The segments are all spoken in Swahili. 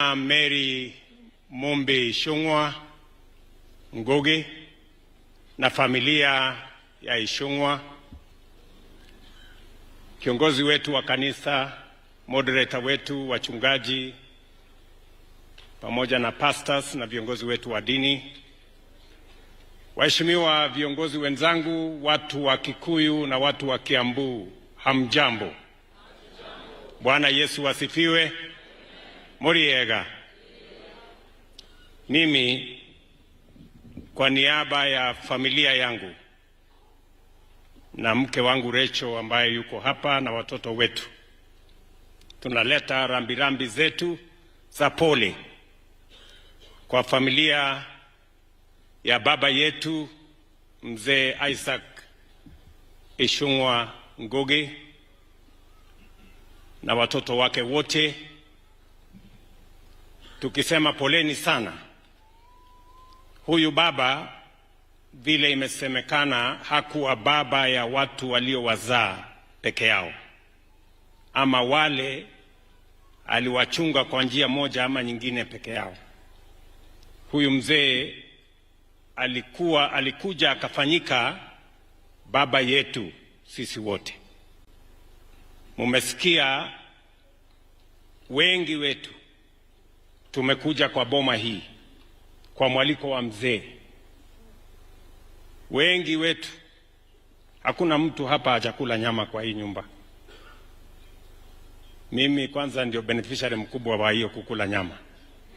Mama Mary Mumbi Ishung'wa Ngugi na familia ya Ishung'wa, kiongozi wetu wa kanisa, moderator wetu, wachungaji, pamoja na pastors na viongozi wetu wa dini, waheshimiwa viongozi wenzangu, watu wa Kikuyu na watu wa Kiambu, hamjambo. Bwana Yesu asifiwe. Muriega. Mimi kwa niaba ya familia yangu na mke wangu Rachel ambaye yuko hapa na watoto wetu, tunaleta rambirambi zetu za pole kwa familia ya baba yetu mzee Isaac Ishung'wa Ngugi na watoto wake wote, tukisema poleni sana. Huyu baba, vile imesemekana, hakuwa baba ya watu waliowazaa peke yao, ama wale aliwachunga kwa njia moja ama nyingine peke yao. Huyu mzee alikuja akafanyika baba yetu sisi wote. Mumesikia wengi wetu tumekuja kwa boma hii kwa mwaliko wa mzee. Wengi wetu, hakuna mtu hapa hajakula nyama kwa hii nyumba. Mimi kwanza ndio beneficiary mkubwa wa hiyo kukula nyama.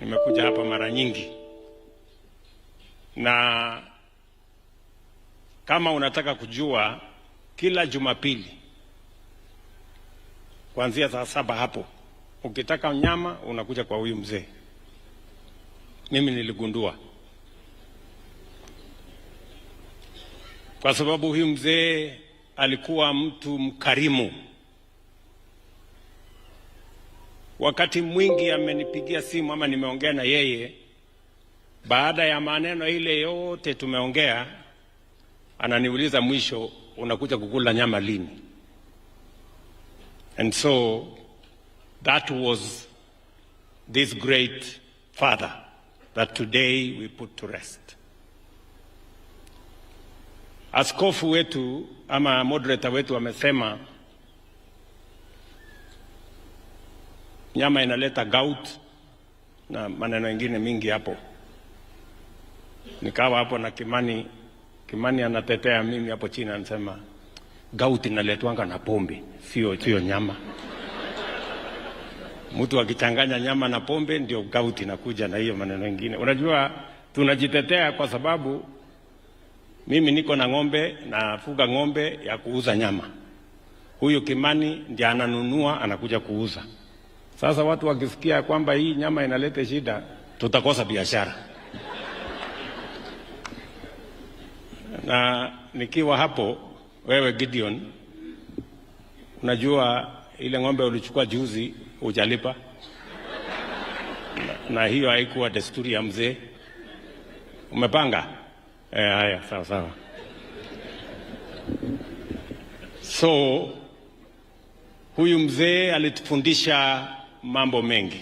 Nimekuja hapa mara nyingi. Na kama unataka kujua, kila Jumapili kuanzia saa 7 hapo, ukitaka nyama unakuja kwa huyu mzee. Mimi niligundua, kwa sababu huyu mzee alikuwa mtu mkarimu. Wakati mwingi amenipigia simu ama nimeongea na yeye, baada ya maneno ile yote tumeongea, ananiuliza mwisho, unakuja kukula nyama lini? And so that was this great father that today we put to rest. Askofu wetu ama moderator wetu amesema nyama inaleta gout na maneno mengine mingi hapo. Nikawa hapo na Kimani anatetea mimi hapo chini, anasema gout inaletwanga na pombe, sio nyama. Mtu akichanganya nyama na pombe ndio gout inakuja na hiyo maneno mengine. Unajua tunajitetea kwa sababu mimi niko na ng'ombe, nafuga ng'ombe ya kuuza nyama. Huyu Kimani ndiye ananunua anakuja kuuza. Sasa watu wakisikia kwamba hii nyama inaleta shida, tutakosa biashara. Na nikiwa hapo, wewe Gideon, unajua ile ng'ombe ulichukua juzi hujalipa, na hiyo haikuwa desturi ya mzee. Umepanga? Haya, sawa. So huyu mzee alitufundisha mambo mengi,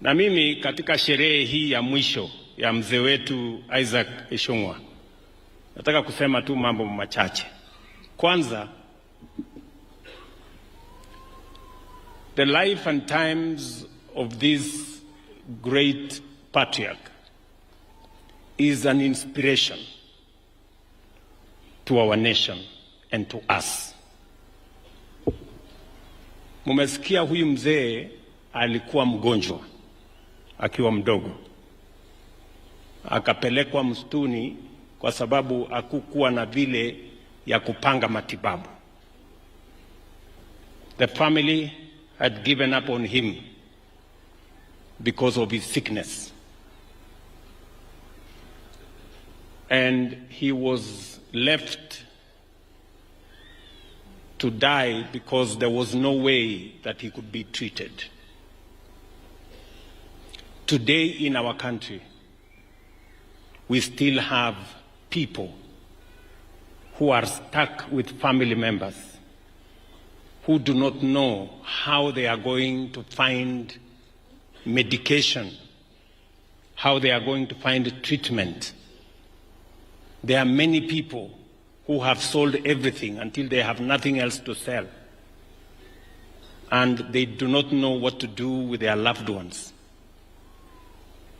na mimi katika sherehe hii ya mwisho ya mzee wetu Isaac Ishung'wa nataka kusema tu mambo machache. Kwanza, the life and times of this great patriarch is an inspiration to our nation and to us. Mumesikia huyu mzee alikuwa mgonjwa akiwa mdogo, akapelekwa msituni kwa sababu hakukuwa na vile ya kupanga matibabu. The family had given up on him because of his sickness, and he was left to die because there was no way that he could be treated. Today in our country, we still have people who are stuck with family members who do not know how they are going to find medication, how they are going to find treatment. There are many people who have sold everything until they have nothing else to sell, and they do not know what to do with their loved ones.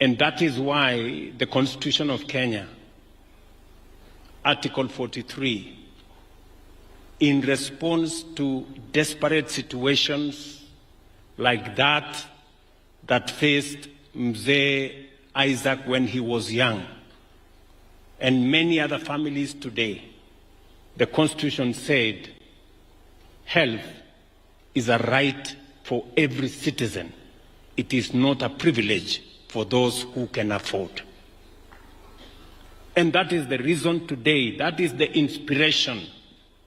And that is why the Constitution of Kenya, Article 43, in response to desperate situations like that faced Mzee Isaac when he was young, and many other families today, the Constitution said health is a right for every citizen. It is not a privilege for those who can afford. And that is the reason today, that is the inspiration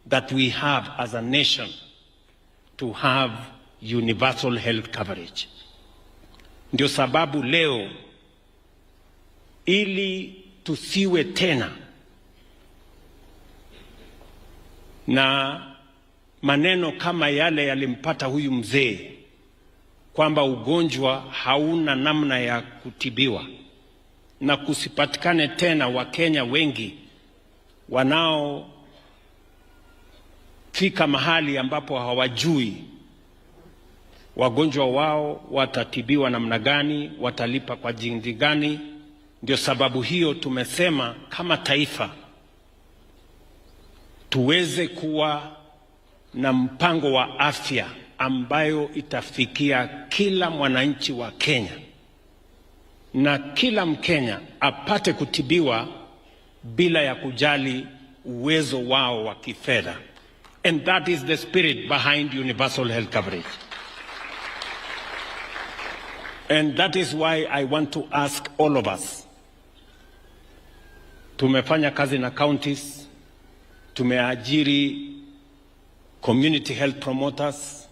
that we have as a nation to have universal health coverage. Ndio sababu leo, ili tusiwe tena na maneno kama yale yalimpata huyu mzee, kwamba ugonjwa hauna namna ya kutibiwa, na kusipatikane tena Wakenya wengi wanaofika mahali ambapo hawajui wagonjwa wao watatibiwa namna gani, watalipa kwa jinsi gani. Ndio sababu hiyo tumesema kama taifa tuweze kuwa na mpango wa afya ambayo itafikia kila mwananchi wa Kenya, na kila Mkenya apate kutibiwa bila ya kujali uwezo wao wa kifedha. And that is the spirit behind universal health coverage. And that is why I want to ask all of us. Tumefanya kazi na counties, tumeajiri community health promoters,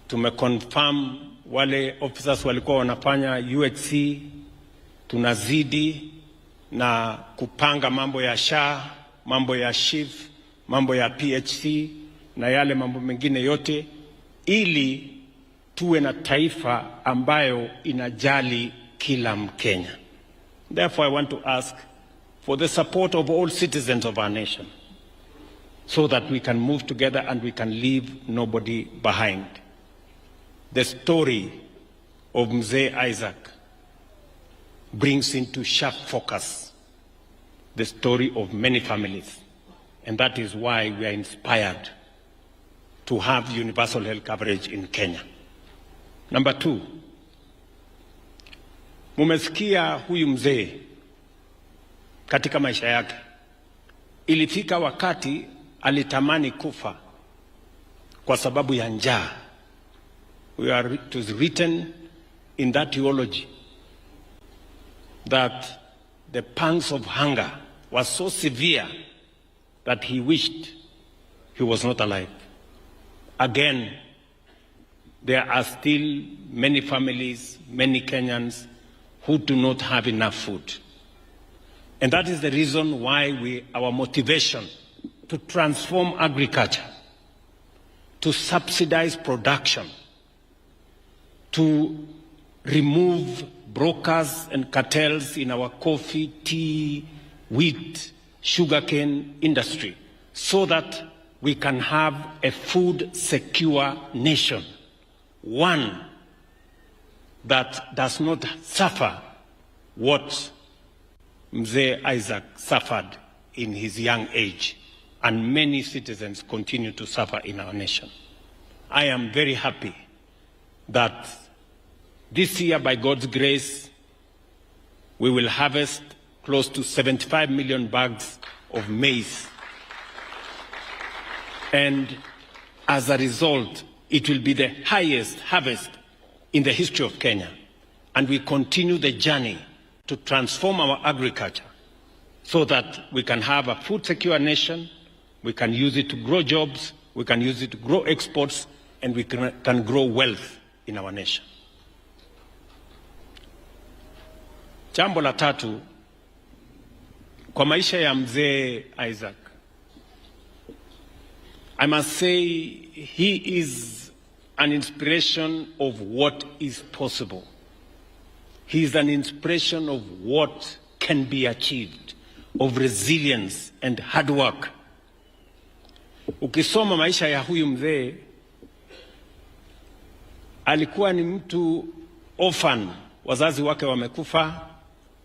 tumeconfirm wale officers walikuwa wanafanya UHC, tunazidi na kupanga mambo ya SHA, mambo ya SHIF, mambo ya PHC na yale mambo mengine yote, ili tuwe na taifa ambayo inajali kila Mkenya. Therefore, I want to ask for the support of all citizens of our nation, so that we can move together and we can leave nobody behind. The story of Mzee Isaac brings into sharp focus the story of many families, and that is why we are inspired to have universal health coverage in Kenya. Number 2, mumesikia huyu mzee katika maisha yake, ilifika wakati alitamani kufa kwa sababu ya njaa. It was written in that theology that the pangs of hunger was so severe that he wished he was not alive. Again, there are still many families, many Kenyans who do not have enough food. And that is the reason why our motivation to transform agriculture, to subsidize production, to remove brokers and cartels in our coffee, tea, wheat, sugarcane industry, so that we can have a food-secure nation, one that does not suffer what Mzee Isaac suffered in his young age, and many citizens continue to suffer in our nation. I am very happy that this year, by God's grace, we will harvest close to 75 million bags of maize. And as a result, it will be the highest harvest in the history of Kenya. And we continue the journey to transform our agriculture so that we can have a food-secure nation, we can use it to grow jobs, we can use it to grow exports, and we can grow wealth in our nation. Jambo la tatu, kwa maisha ya Mzee Isaac, I must say he is an inspiration of what is possible. He is an inspiration of what can be achieved, of resilience and hard work. Ukisoma maisha ya huyu mzee, alikuwa ni mtu orphan, wazazi wake wamekufa,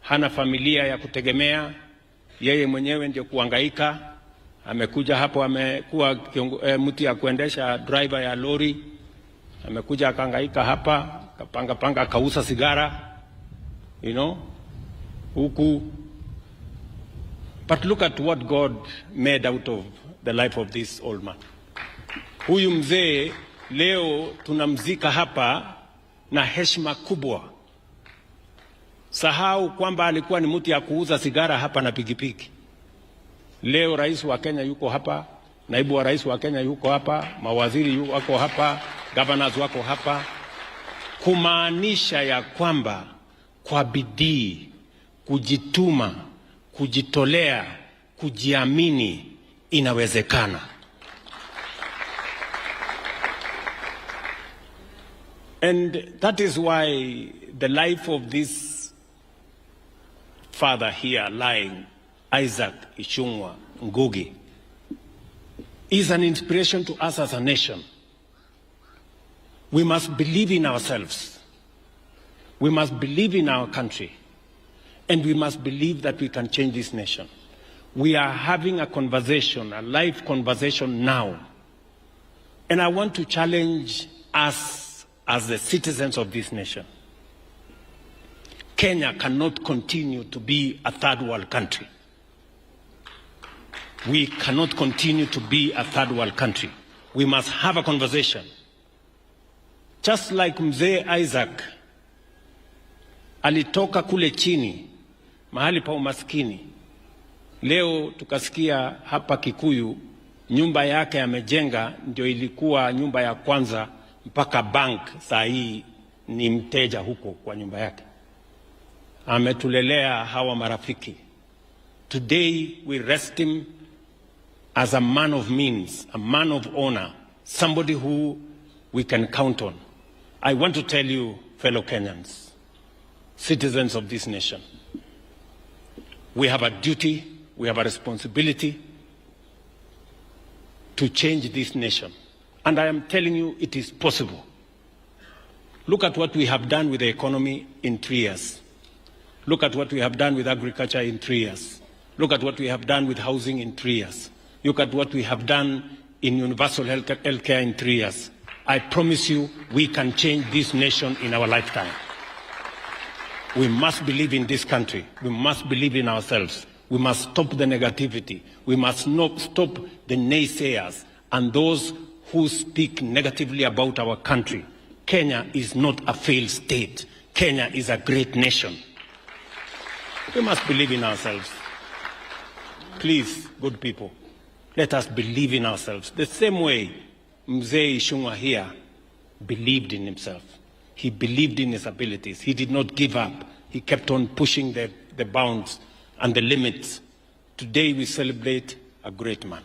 hana familia ya kutegemea, yeye mwenyewe ndio kuhangaika. Amekuja hapo, amekuwa mtu ya kuendesha driver ya lori, amekuja akahangaika hapa, kapanga akauza sigara, huku. But look at what God made out of the life of this old man. Huyu mzee leo tunamzika hapa na heshima kubwa. Sahau kwamba alikuwa ni mtu ya kuuza sigara hapa na pikipiki. Leo rais wa Kenya yuko hapa, naibu wa rais wa Kenya yuko hapa, mawaziri wako hapa, governors wako hapa, kumaanisha ya kwamba kwa bidii, kujituma, kujitolea, kujiamini inawezekana. And that is why the life of this father here lying, Isaac Ichung'wah Ngugi, is an inspiration to us as a nation. We must believe in ourselves. We must believe in our country. And we must believe that we can change this nation. We are having a conversation, a live conversation now. And I want to challenge us as the citizens of this nation. Kenya cannot continue to be a third world country. We cannot continue to be a third world country. We must have a conversation. Just like Mzee Isaac alitoka kule chini, mahali pa umaskini. Leo tukasikia hapa Kikuyu, nyumba yake amejenga ndio ilikuwa nyumba ya kwanza mpaka bank saa hii ni mteja huko kwa nyumba yake. Ametulelea hawa marafiki. Today we rest him as a man of means, a man of honor, somebody who we can count on. I want to tell you, fellow Kenyans, citizens of this nation, we have a duty, we have a responsibility to change this nation. And I am telling you, it is possible. Look at what we have done with the economy in 3 years. Look at what we have done with agriculture in 3 years. Look at what we have done with housing in 3 years. Look at what we have done in universal health care in 3 years. I promise you, we can change this nation in our lifetime. We must believe in this country. We must believe in ourselves. We must stop the negativity. We must not stop the naysayers and those who speak negatively about our country. Kenya is not a failed state. Kenya is a great nation. We must believe in ourselves. Please, good people, let us believe in ourselves. The same way Mzee Ichung'wah here believed in himself. He believed in his abilities. He did not give up. He kept on pushing the bounds and the limits. Today we celebrate a great man.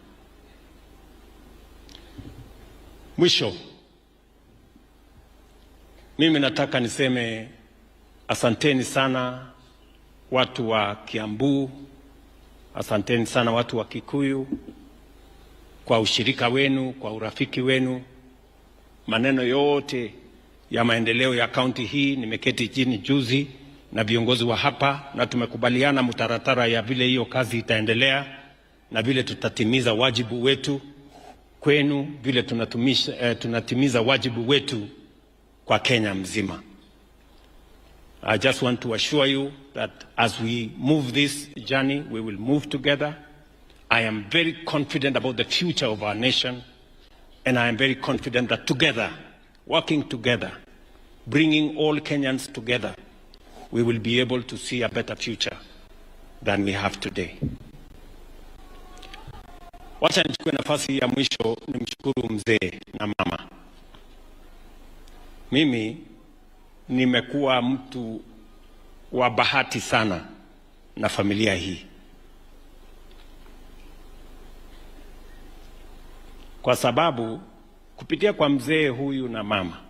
Mwisho, mimi nataka niseme asanteni sana watu wa Kiambu, asanteni sana watu wa Kikuyu kwa ushirika wenu, kwa urafiki wenu. Maneno yote ya maendeleo ya kaunti hii nimeketi chini juzi na viongozi wa hapa na tumekubaliana mtaratara ya vile hiyo kazi itaendelea na vile tutatimiza wajibu wetu kwenu, vile tunatimiza wajibu wetu kwa Kenya mzima. I just want to assure you that as we move this journey, we will move together. I am very confident about the future of our nation, and I am very confident that together, working together, bringing all Kenyans together, we will be able to see a better future than we have today. Wacha nichukue nafasi ya mwisho nimshukuru mzee na mama. Mimi nimekuwa mtu wa bahati sana na familia hii. Kwa sababu kupitia kwa mzee huyu na mama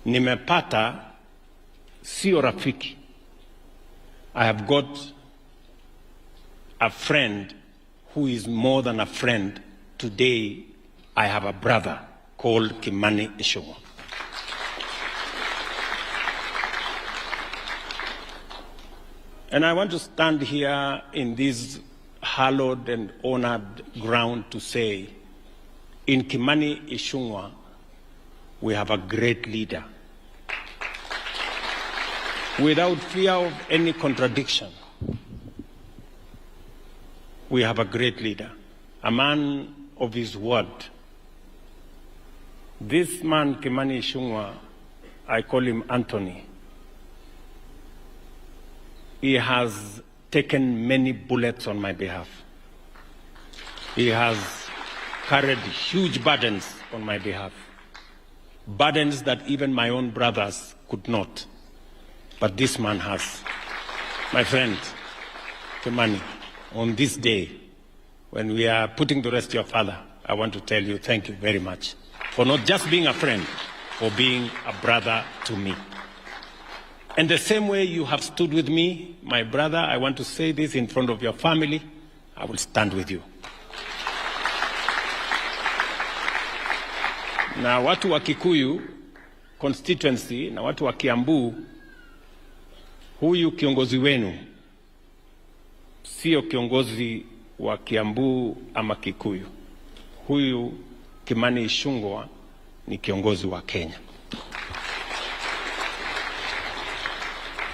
nimepata sio rafiki. I have got a friend who is more than a friend. Today I have a brother called Kimani Ichung'wah. And I want to stand here in this hallowed and honored ground to say, in Kimani Ichung'wah, we have a great leader. Without fear of any contradiction, we have a great leader, a man of his word. This man, Kimani Ichung'wah, I call him Anthony. He has taken many bullets on my behalf. He has carried huge burdens on my behalf, burdens that even my own brothers could not. But this man has. My friend, Kimani, on this day, when we are putting to rest your father, I want to tell you thank you very much for not just being a friend, for being a brother to me. And the same way you have stood with me, my brother, I want to say this in front of your family, I will stand with you. Na watu wa Kikuyu constituency na watu wa Kiambu, huyu kiongozi wenu sio kiongozi wa Kiambu ama Kikuyu. Huyu Kimani Ichung'wah ni kiongozi wa Kenya.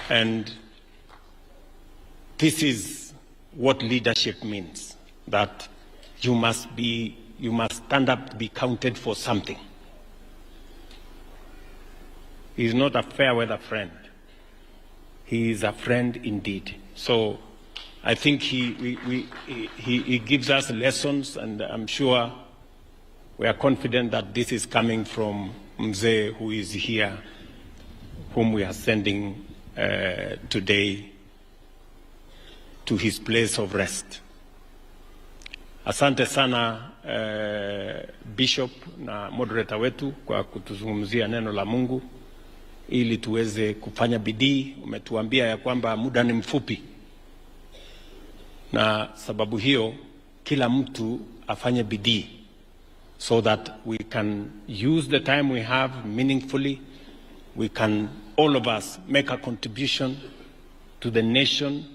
And this is what leadership means, that you must stand up to be counted for something. He is not a fair weather friend. He is a friend indeed. So I think he gives us lessons, and I'm sure we are confident that this is coming from Mzee, who is here, whom we are sending today to his place of rest. Asante sana Bishop na moderator wetu kwa kutuzungumzia neno la Mungu ili tuweze kufanya bidii. Umetuambia ya kwamba muda ni mfupi, na sababu hiyo kila mtu afanye bidii so that we can use the time we have meaningfully. We can, all of us, make a contribution to the nation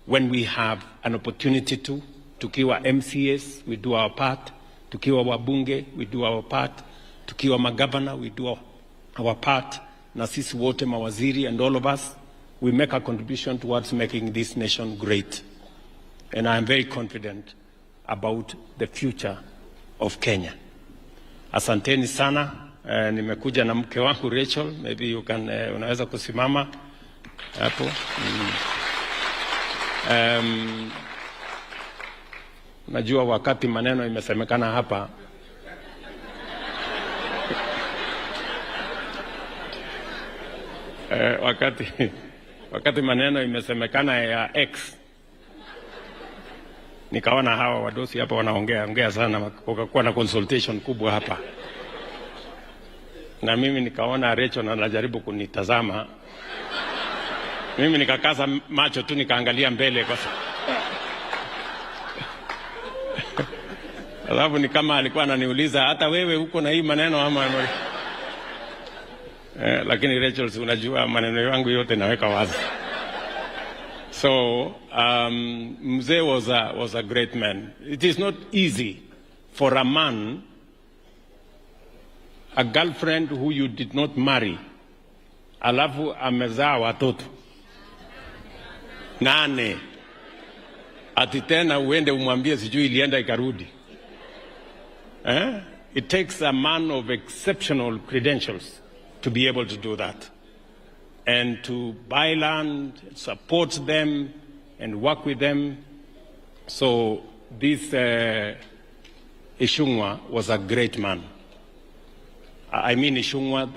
when we have an opportunity to. Tukiwa MCAs, we do our part. Tukiwa wabunge, we do our part. Tukiwa magavana, we do our part. Na sisi wote mawaziri, and all of us, we make a contribution towards making this nation great. And I am very confident about the future of Kenya. Asanteni sana. Nimekuja na mke wangu Rachel, maybe you can unaweza kusimama hapo. Najua wakati maneno imesemekana hapa wakati maneno imesemekana ya X, nikaona hawa wadosi hapa wanaongea sana, wakakuwa na consultation kubwa hapa, na mimi nikaona Rachel anajaribu kunitazama, mimi nikakaza macho tu nikaangalia mbele kwa alafu ni kama alikuwa ananiuliza hata wewe uko na hii maneno ama lakini Rachel, si unajua maneno yangu yote naweka wazi. So Mzee was a great man. It is not easy for a man, a girlfriend who you did not marry, alafu amezaa watoto 8, ati tena uende umwambie sijui ilienda ikarudi. It takes a man of exceptional credentials to be able to do that, and to buy land, support them, and work with them. So this Ichung'wah was a great man. I mean Ichung'wah,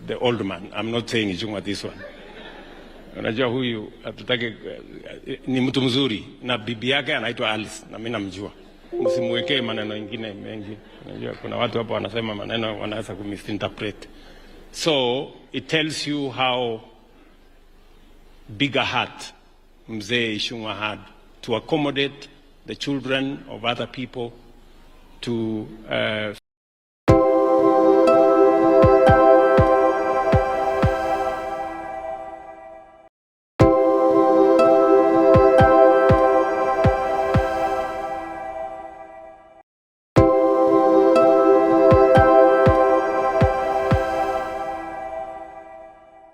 the old man. I'm not saying Ichung'wah this one. Unajua huyu hatutaki, ni mtu mzuri, na bibi yake anaitwa Alice, na mimi namjua. msimwekee maneno mengine mengi. Unajua kuna watu hapa wanasema maneno wanaweza kumisinterpret. So it tells you how big a heart Mzee Ichung'wah had to accommodate the children of other people, to